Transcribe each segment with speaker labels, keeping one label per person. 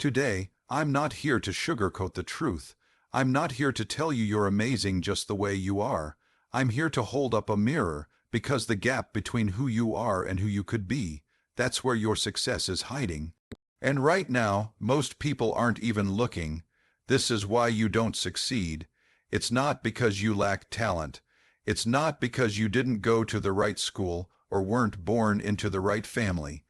Speaker 1: Today, I'm not here to sugarcoat the truth. I'm not here to tell you you're amazing just the way you are. I'm here to hold up a mirror, because the gap between who you are and who you could be, that's where your success is hiding. And right now, most people aren't even looking. This is why you don't succeed. It's not because you lack talent. It's not because you didn't go to the right school or weren't born into the right family.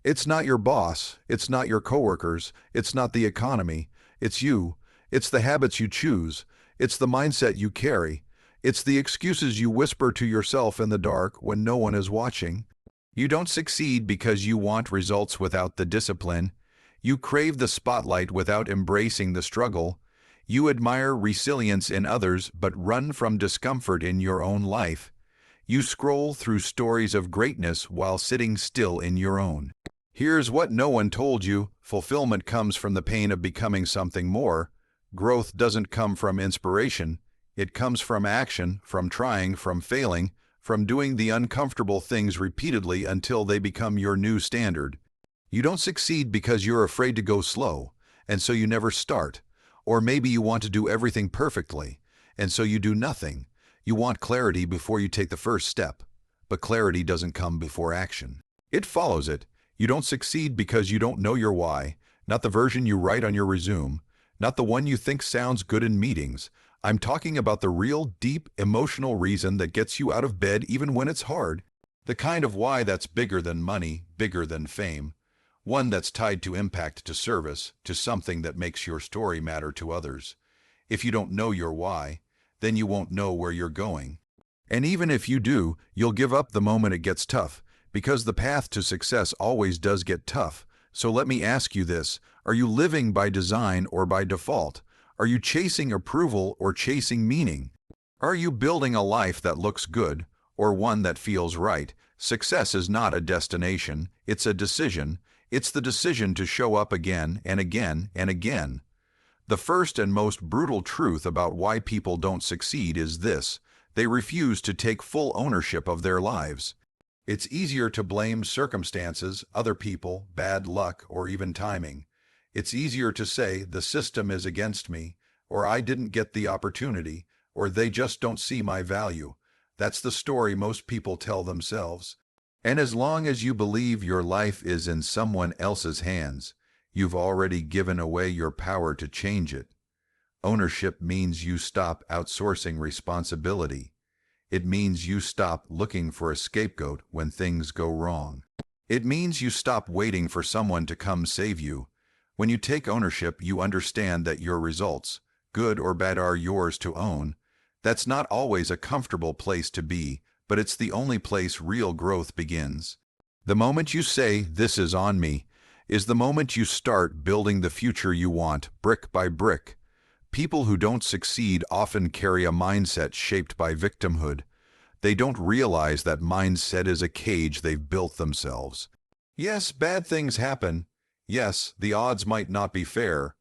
Speaker 1: It's not your boss. It's not your coworkers. It's not the economy. It's you. It's the habits you choose. It's the mindset you carry. It's the excuses you whisper to yourself in the dark when no one is watching. You don't succeed because you want results without the discipline. You crave the spotlight without embracing the struggle. You admire resilience in others but run from discomfort in your own life. You scroll through stories of greatness while sitting still in your own. Here's what no one told you: fulfillment comes from the pain of becoming something more. Growth doesn't come from inspiration. It comes from action, from trying, from failing, from doing the uncomfortable things repeatedly until they become your new standard. You don't succeed because you're afraid to go slow, and so you never start. Or maybe you want to do everything perfectly, and so you do nothing. You want clarity before you take the first step, but clarity doesn't come before action. It follows it. You don't succeed because you don't know your why, not the version you write on your resume, not the one you think sounds good in meetings. I'm talking about the real, deep, emotional reason that gets you out of bed even when it's hard. The kind of why that's bigger than money, bigger than fame. One that's tied to impact, to service, to something that makes your story matter to others. If you don't know your why, then you won't know where you're going. And even if you do, you'll give up the moment it gets tough, because the path to success always does get tough. So let me ask you this: are you living by design or by default? Are you chasing approval or chasing meaning? Are you building a life that looks good or one that feels right? Success is not a destination, it's a decision. It's the decision to show up again and again and again. The first and most brutal truth about why people don't succeed is this: they refuse to take full ownership of their lives. It's easier to blame circumstances, other people, bad luck, or even timing. It's easier to say the system is against me, or I didn't get the opportunity, or they just don't see my value. That's the story most people tell themselves. And as long as you believe your life is in someone else's hands, you've already given away your power to change it. Ownership means you stop outsourcing responsibility. It means you stop looking for a scapegoat when things go wrong. It means you stop waiting for someone to come save you. When you take ownership, you understand that your results, good or bad, are yours to own. That's not always a comfortable place to be, but it's the only place real growth begins. The moment you say, "This is on me," is the moment you start building the future you want, brick by brick. People who don't succeed often carry a mindset shaped by victimhood. They don't realize that mindset is a cage they've built themselves. Yes, bad things happen. Yes, the odds might not be fair.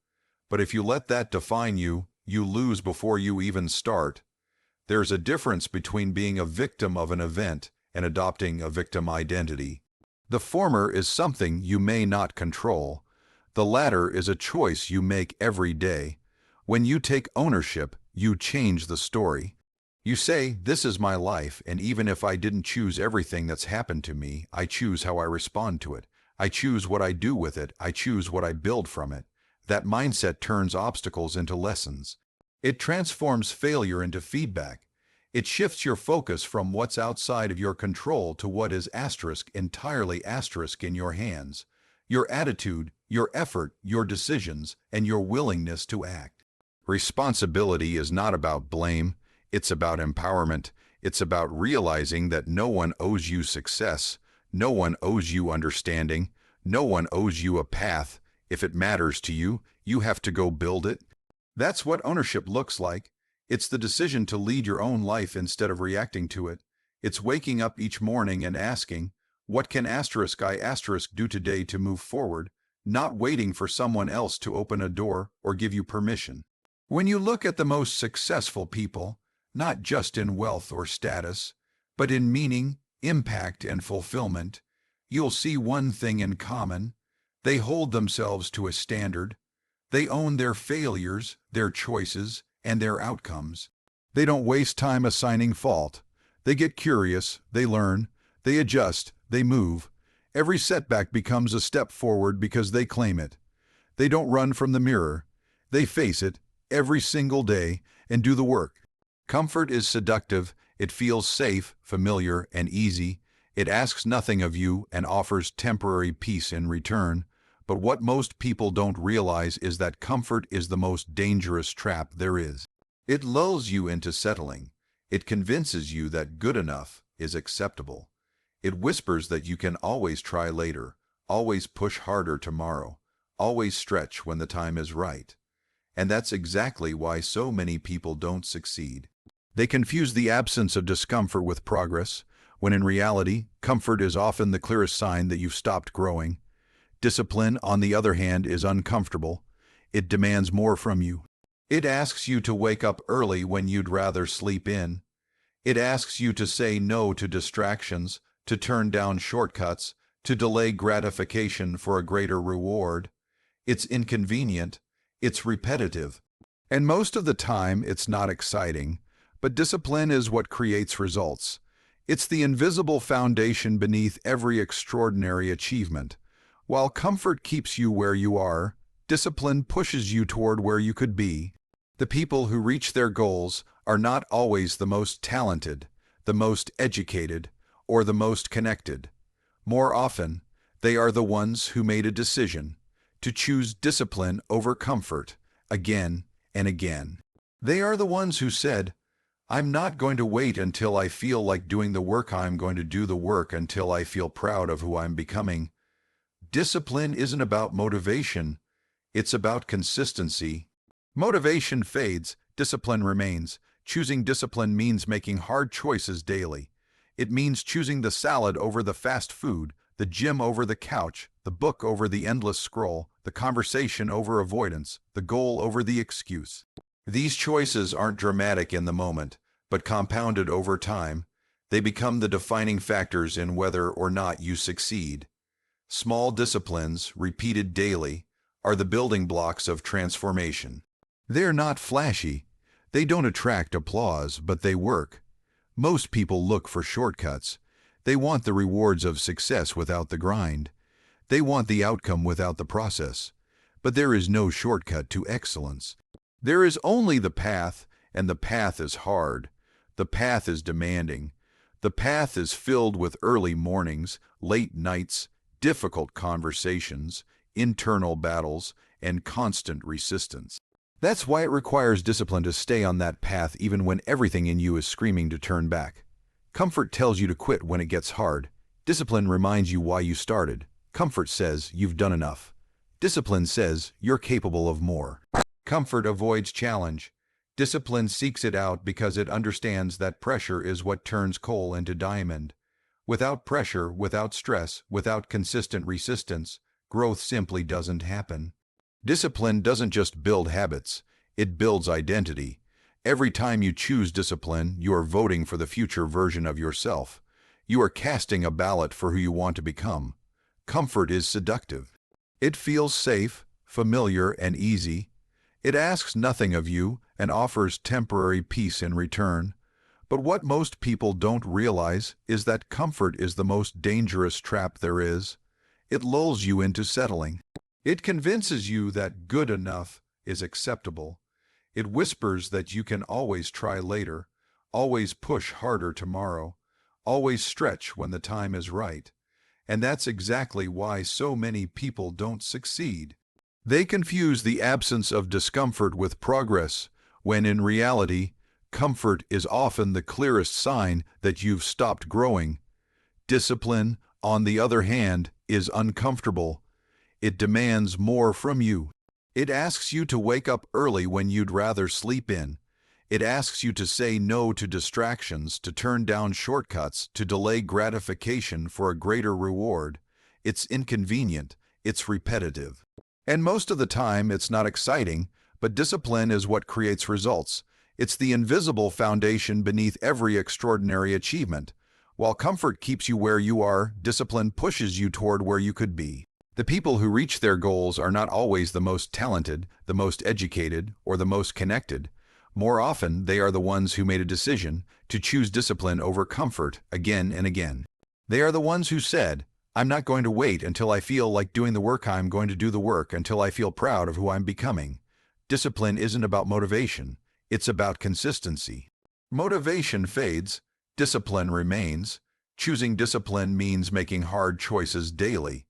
Speaker 1: But if you let that define you, you lose before you even start. There's a difference between being a victim of an event and adopting a victim identity. The former is something you may not control. The latter is a choice you make every day. When you take ownership, you change the story. You say, "This is my life, and even if I didn't choose everything that's happened to me, I choose how I respond to it. I choose what I do with it. I choose what I build from it." That mindset turns obstacles into lessons. It transforms failure into feedback. It shifts your focus from what's outside of your control to what is entirely in your hands. Your attitude, your effort, your decisions, and your willingness to act. Responsibility is not about blame. It's about empowerment. It's about realizing that no one owes you success. No one owes you understanding. No one owes you a path. If it matters to you, you have to go build it. That's what ownership looks like. It's the decision to lead your own life instead of reacting to it. It's waking up each morning and asking, "What can I do today to move forward?" Not waiting for someone else to open a door or give you permission. When you look at the most successful people, not just in wealth or status, but in meaning, impact, and fulfillment, you'll see one thing in common. They hold themselves to a standard. They own their failures, their choices, and their outcomes. They don't waste time assigning fault. They get curious, they learn, they adjust, they move. Every setback becomes a step forward because they claim it. They don't run from the mirror. They face it every single day and do the work. Comfort is seductive. It feels safe, familiar, and easy. It asks nothing of you and offers temporary peace in return. But what most people don't realize is that comfort is the most dangerous trap there is. It lulls you into settling. It convinces you that good enough is acceptable. It whispers that you can always try later, always push harder tomorrow, always stretch when the time is right. And that's exactly why so many people don't succeed. They confuse the absence of discomfort with progress, when in reality, comfort is often the clearest sign that you've stopped growing. Discipline, on the other hand, is uncomfortable. It demands more from you. It asks you to wake up early when you'd rather sleep in. It asks you to say no to distractions, to turn down shortcuts, to delay gratification for a greater reward. It's inconvenient. It's repetitive. And most of the time, it's not exciting. But discipline is what creates results. It's the invisible foundation beneath every extraordinary achievement. While comfort keeps you where you are, discipline pushes you toward where you could be. The people who reach their goals are not always the most talented, the most educated, or the most connected. More often, they are the ones who made a decision to choose discipline over comfort again and again. They are the ones who said, "I'm not going to wait until I feel like doing the work. I'm going to do the work until I feel proud of who I'm becoming." Discipline isn't about motivation. It's about consistency. Motivation fades, discipline remains. Choosing discipline means making hard choices daily. It means choosing the salad over the fast food, the gym over the couch, the book over the endless scroll, the conversation over avoidance, the goal over the excuse. These choices aren't dramatic in the moment, but compounded over time. They become the defining factors in whether or not you succeed. Small disciplines, repeated daily, are the building blocks of transformation. They're not flashy. They don't attract applause, but they work. Most people look for shortcuts. They want the rewards of success without the grind. They want the outcome without the process. But there is no shortcut to excellence. There is only the path, and the path is hard. The path is demanding. The path is filled with early mornings, late nights, difficult conversations, internal battles, and constant resistance. That's why it requires discipline to stay on that path even when everything in you is screaming to turn back. Comfort tells you to quit when it gets hard. Discipline reminds you why you started. Comfort says you've done enough. Discipline says you're capable of more. Comfort avoids challenge. Discipline seeks it out because it understands that pressure is what turns coal into diamond. Without pressure, without stress, without consistent resistance, growth simply doesn't happen. Discipline doesn't just build habits, it builds identity. Every time you choose discipline, you are voting for the future version of yourself. You are casting a ballot for who you want to become. Comfort is seductive. It feels safe, familiar, and easy. It asks nothing of you and offers temporary peace in return. But what most people don't realize is that comfort is the most dangerous trap there is. It lulls you into settling. It convinces you that good enough is acceptable. It whispers that you can always try later, always push harder tomorrow, always stretch when the time is right. And that's exactly why so many people don't succeed. They confuse the absence of discomfort with progress, when in reality, comfort is often the clearest sign that you've stopped growing. Discipline, on the other hand, is uncomfortable. It demands more from you. It asks you to wake up early when you'd rather sleep in. It asks you to say no to distractions, to turn down shortcuts, to delay gratification for a greater reward. It's inconvenient. It's repetitive. And most of the time, it's not exciting, but discipline is what creates results. It's the invisible foundation beneath every extraordinary achievement. While comfort keeps you where you are, discipline pushes you toward where you could be. The people who reach their goals are not always the most talented, the most educated, or the most connected. More often, they are the ones who made a decision to choose discipline over comfort again and again. They are the ones who said, "I'm not going to wait until I feel like doing the work. I'm going to do the work until I feel proud of who I'm becoming." Discipline isn't about motivation, it's about consistency. Motivation fades, discipline remains. Choosing discipline means making hard choices daily.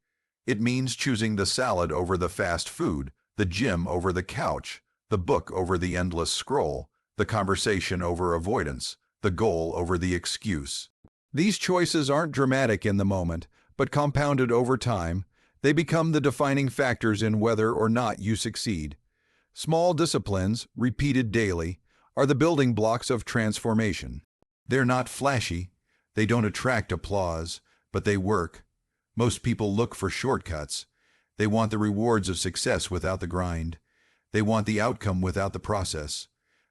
Speaker 1: It means choosing the salad over the fast food, the gym over the couch, the book over the endless scroll, the conversation over avoidance, the goal over the excuse. These choices aren't dramatic in the moment, but compounded over time, they become the defining factors in whether or not you succeed. Small disciplines, repeated daily, are the building blocks of transformation. They're not flashy, they don't attract applause, but they work. Most people look for shortcuts. They want the rewards of success without the grind. They want the outcome without the process.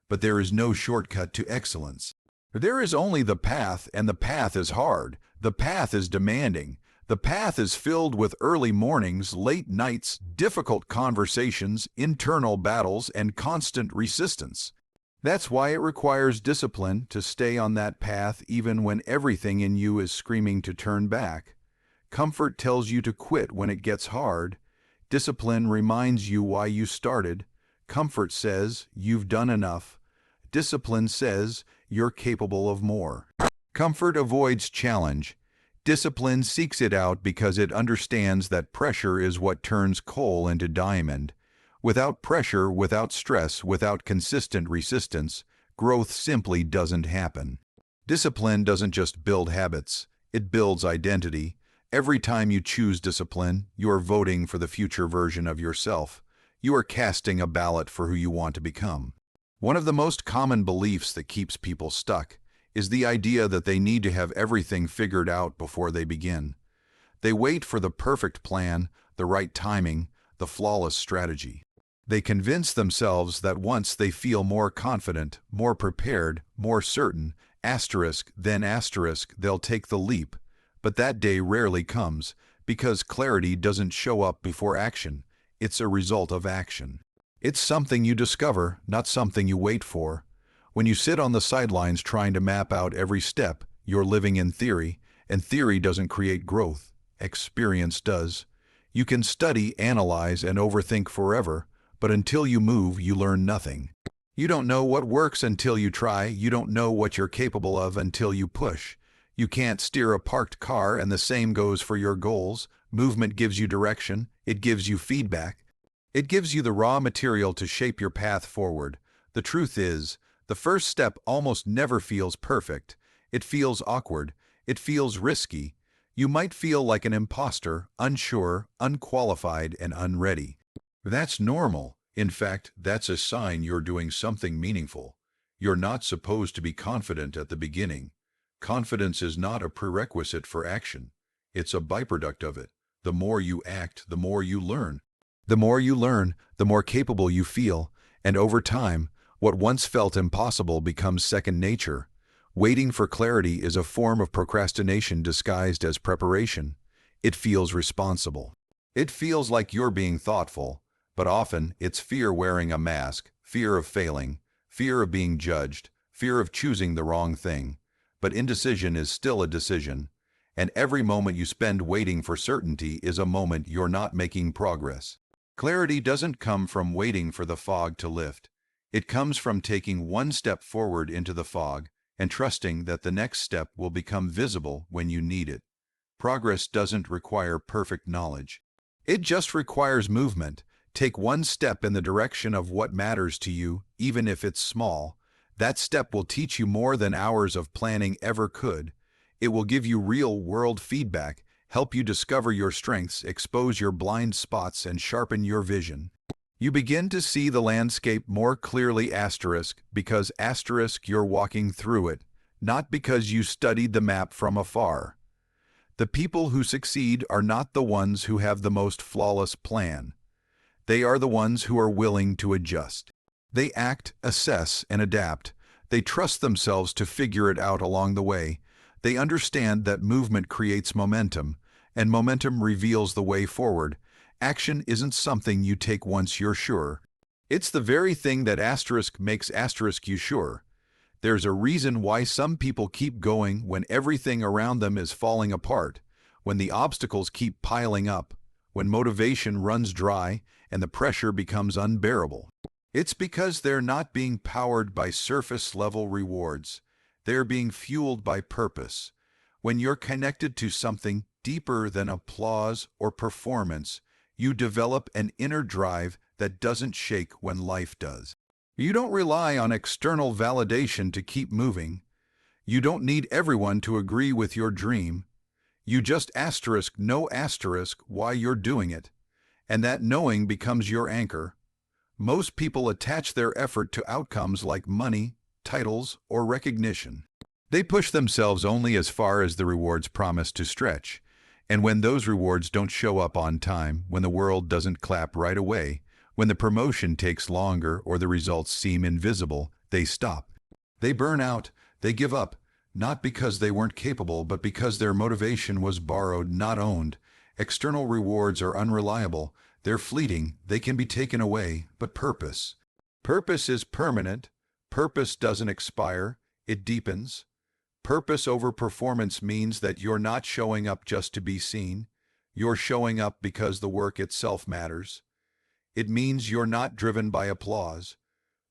Speaker 1: But there is no shortcut to excellence. There is only the path, and the path is hard. The path is demanding. The path is filled with early mornings, late nights, difficult conversations, internal battles, and constant resistance. That's why it requires discipline to stay on that path even when everything in you is screaming to turn back. Comfort tells you to quit when it gets hard. Discipline reminds you why you started. Comfort says you've done enough. Discipline says you're capable of more. Comfort avoids challenge. Discipline seeks it out because it understands that pressure is what turns coal into diamond. Without pressure, without stress, without consistent resistance, growth simply doesn't happen. Discipline doesn't just build habits, it builds identity. Every time you choose discipline, you are voting for the future version of yourself. You are casting a ballot for who you want to become. One of the most common beliefs that keeps people stuck is the idea that they need to have everything figured out before they begin. They wait for the perfect plan, the right timing, the flawless strategy. They convince themselves that once they feel more confident, more prepared, more certain, then they'll take the leap. But that day rarely comes, because clarity doesn't show up before action. It's a result of action. It's something you discover, not something you wait for. When you sit on the sidelines trying to map out every step, you're living in theory, and theory doesn't create growth. Experience does. You can study, analyze, and overthink forever, but until you move, you learn nothing. You don't know what works until you try. You don't know what you're capable of until you push. You can't steer a parked car, and the same goes for your goals. Movement gives you direction. It gives you feedback. It gives you the raw material to shape your path forward. The truth is, the first step almost never feels perfect. It feels awkward. It feels risky. You might feel like an imposter, unsure, unqualified, and unready. That's normal. In fact, that's a sign you're doing something meaningful. You're not supposed to be confident at the beginning. Confidence is not a prerequisite for action. It's a byproduct of it. The more you act, the more you learn. The more you learn, the more capable you feel, and over time, what once felt impossible becomes second nature. Waiting for clarity is a form of procrastination disguised as preparation. It feels responsible. It feels like you're being thoughtful, but often it's fear wearing a mask, fear of failing, fear of being judged, fear of choosing the wrong thing. But indecision is still a decision, and every moment you spend waiting for certainty is a moment you're not making progress. Clarity doesn't come from waiting for the fog to lift. It comes from taking one step forward into the fog and trusting that the next step will become visible when you need it. Progress doesn't require perfect knowledge. It just requires movement. Take one step in the direction of what matters to you, even if it's small. That step will teach you more than hours of planning ever could. It will give you real-world feedback, help you discover your strengths, expose your blind spots, and sharpen your vision. You begin to see the landscape more clearly because you're walking through it, not because you studied the map from afar. The people who succeed are not the ones who have the most flawless plan. They are the ones who are willing to adjust. They act, assess, and adapt. They trust themselves to figure it out along the way. They understand that movement creates momentum, and momentum reveals the way forward, Action isn't something you take once you're sure. It's the very thing that asterisk makes asterisk you sure. There's a reason why some people keep going when everything around them is falling apart, when the obstacles keep piling up, when motivation runs dry and the pressure becomes unbearable. It's because they're not being powered by surface-level rewards. They're being fueled by purpose. When you're connected to something deeper than applause or performance, you develop an inner drive that doesn't shake when life does. You don't rely on external validation to keep moving. You don't need everyone to agree with your dream. You just know why you're doing it, and that knowing becomes your anchor. Most people attach their effort to outcomes like money, titles, or recognition. They push themselves only as far as the rewards promise to stretch, and when those rewards don't show up on time, when the world doesn't clap right away, when the promotion takes longer or the results seem invisible, they stop. They burn out, they give up, not because they weren't capable, but because their motivation was borrowed, not owned. External rewards are unreliable, they're fleeting, they can be taken away, but purpose is permanent. Purpose doesn't expire, it deepens. Purpose over performance means that you're not showing up just to be seen. You're showing up because the work itself matters. It means you're not driven by applause.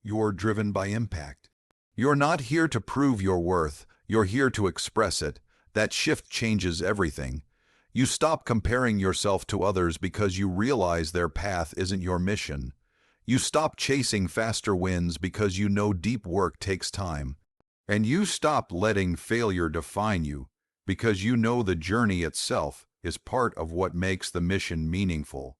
Speaker 1: You're driven by impact. You're not here to prove your worth. You're here to express it. That shift changes everything. You stop comparing yourself to others because you realize their path isn't your mission. You stop chasing faster wins because you know deep work takes time. And you stop letting failure define you because you know the journey itself is part of what makes the mission meaningful.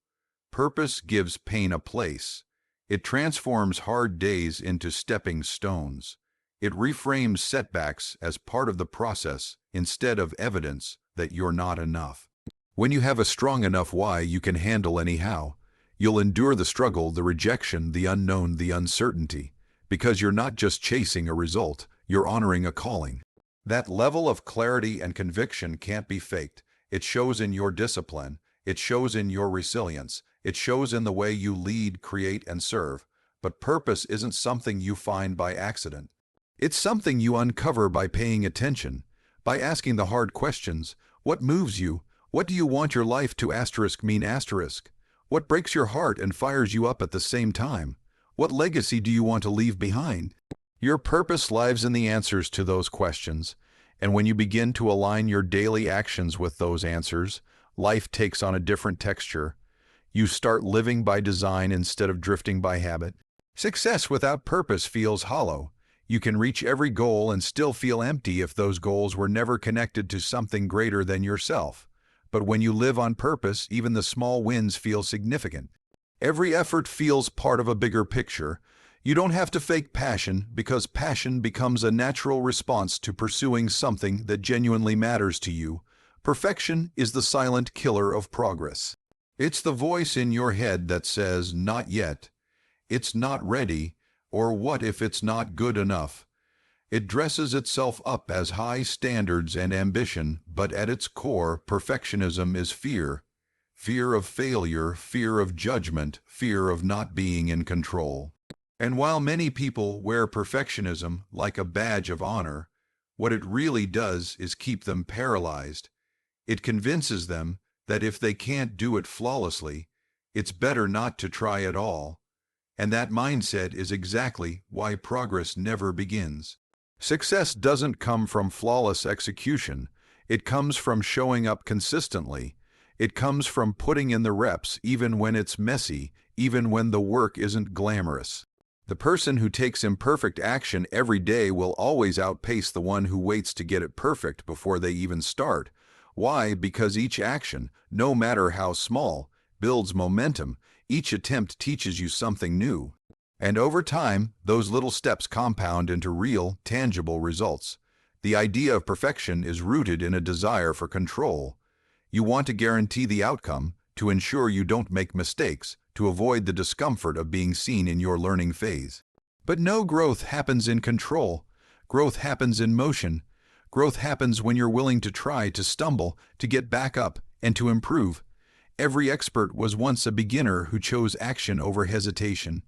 Speaker 1: Purpose gives pain a place. It transforms hard days into stepping stones. It reframes setbacks as part of the process instead of evidence that you're not enough. When you have a strong enough why, you can handle any how. You'll endure the struggle, the rejection, the unknown, the uncertainty, because you're not just chasing a result, you're honoring a calling. That level of clarity and conviction can't be faked. It shows in your discipline. It shows in your resilience. It shows in the way you lead, create, and serve. But purpose isn't something you find by accident. It's something you uncover by paying attention, by asking the hard questions. What moves you? What do you want your life to mean? What breaks your heart and fires you up at the same time? What legacy do you want to leave behind? Your purpose lies in the answers to those questions, and when you begin to align your daily actions with those answers, life takes on a different texture. You start living by design instead of drifting by habit. Success without purpose feels hollow. You can reach every goal and still feel empty if those goals were never connected to something greater than yourself. But when you live on purpose, even the small wins feel significant. Every effort feels part of a bigger picture. You don't have to fake passion because passion becomes a natural response to pursuing something that genuinely matters to you. Perfection is the silent killer of progress. It's the voice in your head that says, "Not yet," "It's not ready," or "What if it's not good enough?" It dresses itself up as high standards and ambition, but at its core, perfectionism is fear. Fear of failure, fear of judgment, fear of not being in control. And while many people wear perfectionism like a badge of honor, what it really does is keep them paralyzed. It convinces them that if they can't do it flawlessly, it's better not to try at all. And that mindset is exactly why progress never begins. Success doesn't come from flawless execution. It comes from showing up consistently. It comes from putting in the reps even when it's messy, even when the work isn't glamorous. The person who takes imperfect action every day will always outpace the one who waits to get it perfect before they even start. Why? Because each action, no matter how small, builds momentum. Each attempt teaches you something new. And over time, those little steps compound into real, tangible results. The idea of perfection is rooted in a desire for control. You want to guarantee the outcome, to ensure you don't make mistakes, to avoid the discomfort of being seen in your learning phase. But no growth happens in control. Growth happens in motion. Growth happens when you're willing to try, to stumble, to get back up, and to improve. Every expert was once a beginner who chose action over hesitation.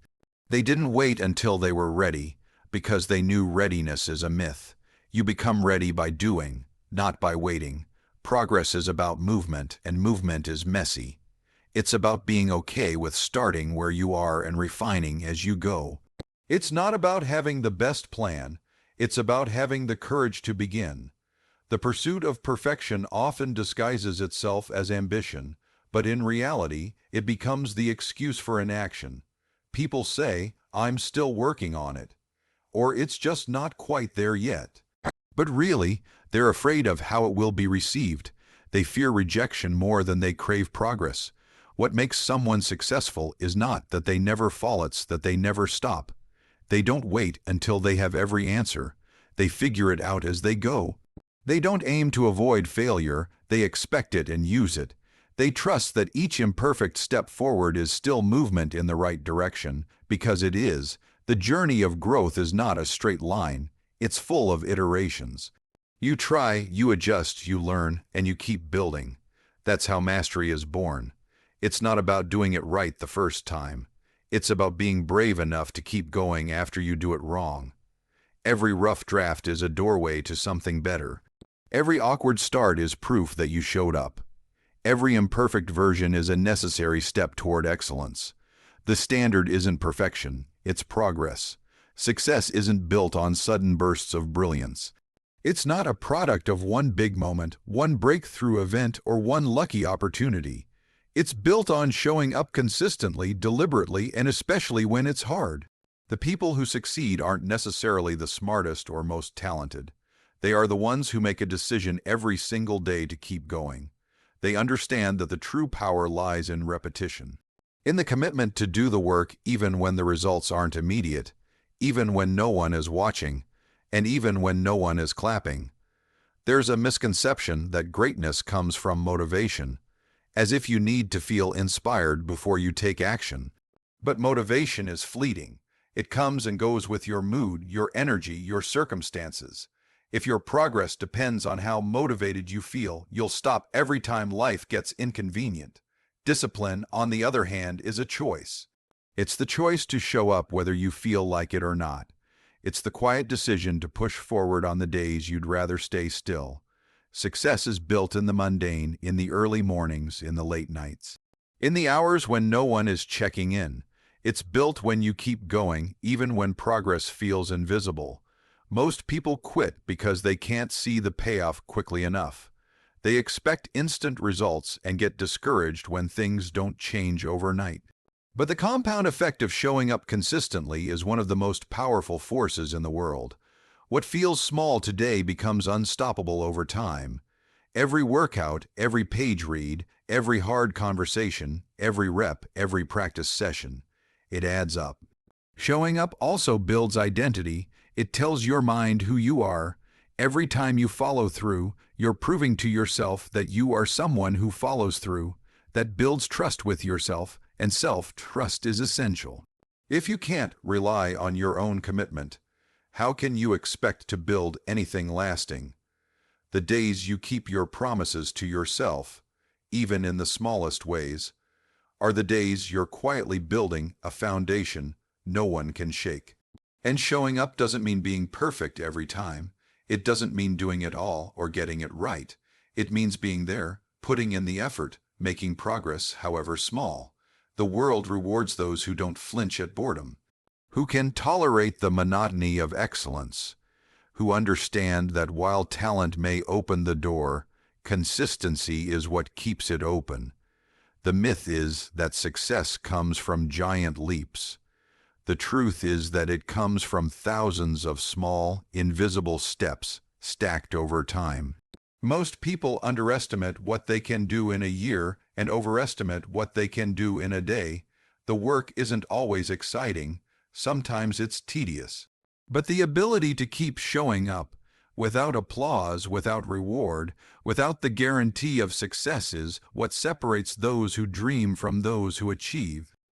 Speaker 1: They didn't wait until they were ready, because they knew readiness is a myth. You become ready by doing, not by waiting. Progress is about movement, and movement is messy. It's about being okay with starting where you are and refining as you go. It's not about having the best plan, it's about having the courage to begin. The pursuit of perfection often disguises itself as ambition, but in reality, it becomes the excuse for inaction. People say, "I'm still working on it," or "it's just not quite there yet." But really, they're afraid of how it will be received. They fear rejection more than they crave progress. What makes someone successful is not that they never fall, it's that they never stop. They don't wait until they have every answer. They figure it out as they go. They don't aim to avoid failure, they expect it and use it. They trust that each imperfect step forward is still movement in the right direction, because it is. The journey of growth is not a straight line, it's full of iterations. You try, you adjust, you learn, and you keep building. That's how mastery is born. It's not about doing it right the first time. It's about being brave enough to keep going after you do it wrong. Every rough draft is a doorway to something better. Every awkward start is proof that you showed up. Every imperfect version is a necessary step toward excellence. The standard isn't perfection, it's progress. Success isn't built on sudden bursts of brilliance. It's not a product of one big moment, one breakthrough event, or one lucky opportunity. It's built on showing up consistently, deliberately, and especially when it's hard. The people who succeed aren't necessarily the smartest or most talented. They are the ones who make a decision every single day to keep going. They understand that the true power lies in repetition, in the commitment to do the work even when the results aren't immediate, even when no one is watching, and even when no one is clapping. There's a misconception that greatness comes from motivation, as if you need to feel inspired before you take action. But motivation is fleeting. It comes and goes with your mood, your energy, your circumstances. If your progress depends on how motivated you feel, you'll stop every time life gets inconvenient. Discipline, on the other hand, is a choice. It's the choice to show up whether you feel like it or not. It's the quiet decision to push forward on the days you'd rather stay still. Success is built in the mundane, in the early mornings, in the late nights, in the hours when no one is checking in. It's built when you keep going, even when progress feels invisible. Most people quit because they can't see the payoff quickly enough. They expect instant results and get discouraged when things don't change overnight. But the compound effect of showing up consistently is one of the most powerful forces in the world. What feels small today becomes unstoppable over time. Every workout, every page read, every hard conversation, every rep, every practice session, it adds up. Showing up also builds identity. It tells your mind who you are. Every time you follow through, you're proving to yourself that you are someone who follows through. That builds trust with yourself, and self-trust is essential. If you can't rely on your own commitment, how can you expect to build anything lasting? The days you keep your promises to yourself, even in the smallest ways, are the days you're quietly building a foundation no one can shake. And showing up doesn't mean being perfect every time. It doesn't mean doing it all or getting it right. It means being there, putting in the effort, making progress, however small. The world rewards those who don't flinch at boredom, who can tolerate the monotony of excellence, who understand that while talent may open the door, consistency is what keeps it open. The myth is that success comes from giant leaps. The truth is that it comes from thousands of small, invisible steps stacked over time. Most people underestimate what they can do in a year and overestimate what they can do in a day. The work isn't always exciting. Sometimes it's tedious. But the ability to keep showing up, without applause, without reward, without the guarantee of success is what separates those who dream from those who achieve.